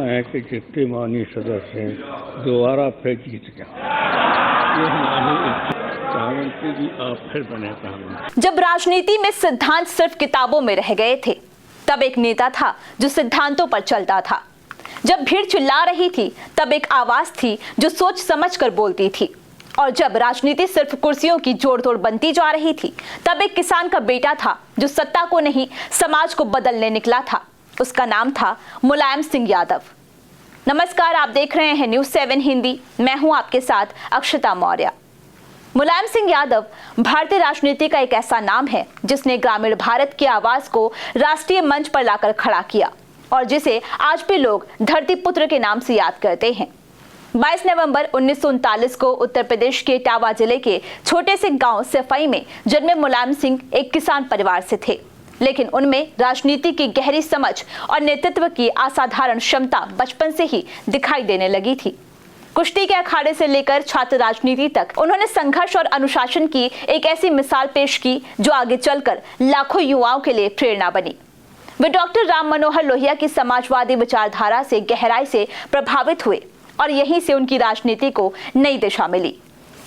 है कि जितने माननीय सदस्य हैं दोबारा फिर जीत गया। ये हमारे प्रधानमंत्री जी आप फिर बने प्रधानमंत्री। जब राजनीति में सिद्धांत सिर्फ किताबों में रह गए थे, तब एक नेता था जो सिद्धांतों पर चलता था। जब भीड़ चिल्ला रही थी, तब एक आवाज थी जो सोच समझकर बोलती थी। और जब राजनीति सिर्फ कुर्सियों की जोड़ तोड़ बनती जा रही थी, तब एक किसान का बेटा था जो सत्ता को नहीं समाज को बदलने निकला था। उसका नाम था मुलायम सिंह यादव। नमस्कार, आप देख रहे हैं न्यूज़ 7 हिंदी। मैं हूं आपके साथ अक्षता मौर्य। मुलायम सिंह यादव भारतीय राजनीति का एक ऐसा नाम है जिसने ग्रामीण भारत की आवाज को राष्ट्रीय मंच पर लाकर खड़ा किया और जिसे आज भी लोग धरती पुत्र के नाम से याद करते हैं। 22 नवंबर 1939 को उत्तर प्रदेश के इटावा जिले के छोटे से गांव सिफई में जन्मे मुलायम सिंह एक किसान परिवार से थे, लेकिन उनमें राजनीति की गहरी समझ और नेतृत्व की असाधारण क्षमता बचपन से ही दिखाई देने लगी थी। कुश्ती के अखाड़े से लेकर छात्र राजनीति तक उन्होंने संघर्ष और अनुशासन की एक ऐसी मिसाल पेश की जो आगे चलकर लाखों युवाओं के लिए प्रेरणा बनी। वे डॉक्टर राम मनोहर लोहिया की समाजवादी विचारधारा से गहराई से प्रभावित हुए और यहीं से उनकी राजनीति को नई दिशा मिली।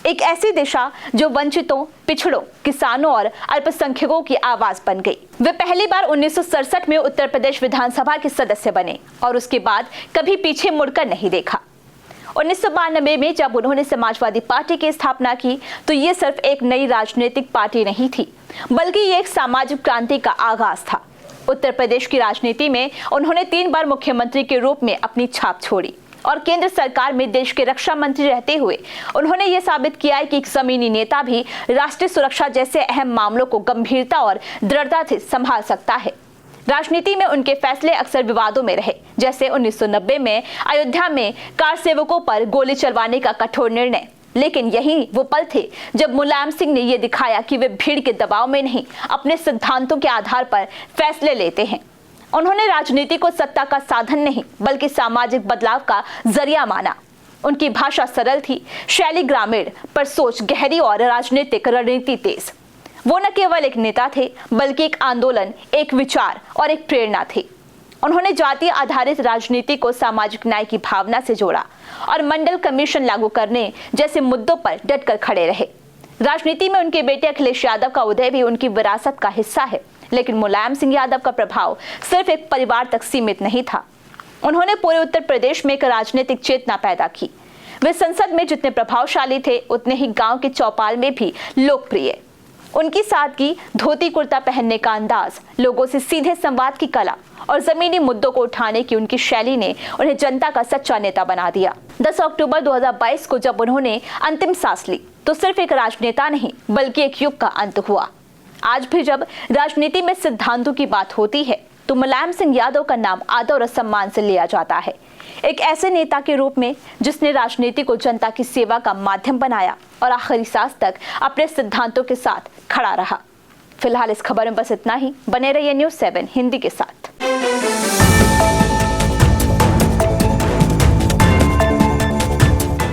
एक ऐसी दिशा जो वंचितों, पिछड़ों, किसानों और अल्पसंख्यकों की आवाज बन गई। वे पहली बार 1967 में उत्तर प्रदेश विधानसभा के सदस्य बने और उसके बाद कभी पीछे मुड़कर नहीं देखा। 1992 में जब उन्होंने समाजवादी पार्टी की स्थापना की तो ये सिर्फ एक नई राजनीतिक पार्टी नहीं थी, बल्कि ये एक सामाजिक क्रांति का आगाज था। उत्तर प्रदेश की राजनीति में उन्होंने 3 बार मुख्यमंत्री के रूप में अपनी छाप छोड़ी और केंद्र सरकार में देश के रक्षा मंत्री रहते हुए उन्होंने ये साबित किया है कि एक जमीनी नेता भी राष्ट्रीय सुरक्षा जैसे अहम मामलों को गंभीरता और दृढ़ता से संभाल सकता है। राजनीति में उनके फैसले अक्सर विवादों में रहे, जैसे 1990 में अयोध्या में कार सेवकों पर गोली चलवाने का कठोर निर्णय। लेकिन यही वो पल थे जब मुलायम सिंह ने ये दिखाया कि वे भीड़ के दबाव में नहीं, अपने सिद्धांतों के आधार पर फैसले लेते हैं। उन्होंने राजनीति को सत्ता का साधन नहीं बल्कि सामाजिक बदलाव का जरिया माना। उनकी भाषा सरल थी, शैली ग्रामीण, पर सोच गहरी और राजनीतिक रणनीति तेज। वो न केवल एक नेता थे बल्कि एक आंदोलन, एक विचार और एक प्रेरणा थे। उन्होंने जाति आधारित राजनीति को सामाजिक न्याय की भावना से जोड़ा और मंडल कमीशन लागू करने जैसे मुद्दों पर डटकर खड़े रहे। राजनीति में उनके बेटे अखिलेश यादव का उदय भी उनकी विरासत का हिस्सा है, लेकिन मुलायम सिंह यादव का प्रभाव सिर्फ एक परिवार तक सीमित नहीं था। उन्होंने पूरे उत्तर प्रदेश में एक राजनीतिक चेतना पैदा की। वे संसद में जितने प्रभावशाली थे, उतने ही गांव के चौपाल में भी लोकप्रिय। उनकी सादगी, धोती कुर्ता पहनने का अंदाज, लोगों से सीधे संवाद की कला और जमीनी मुद्दों को उठाने की उनकी शैली ने उन्हें जनता का सच्चा नेता बना दिया। 10 अक्टूबर 2022 को जब उन्होंने अंतिम सांस ली तो सिर्फ एक राजनेता नहीं बल्कि एक युग का अंत हुआ। आज भी जब राजनीति में सिद्धांतों की बात होती है तो मुलायम सिंह यादव का नाम आदर और सम्मान से लिया जाता है, एक ऐसे नेता के रूप में जिसने राजनीति को जनता की सेवा का माध्यम बनाया और आखिरी सांस तक अपने सिद्धांतों के साथ खड़ा रहा। फिलहाल इस खबर में बस इतना ही। बने रहिए न्यूज़ 7 हिंदी के साथ।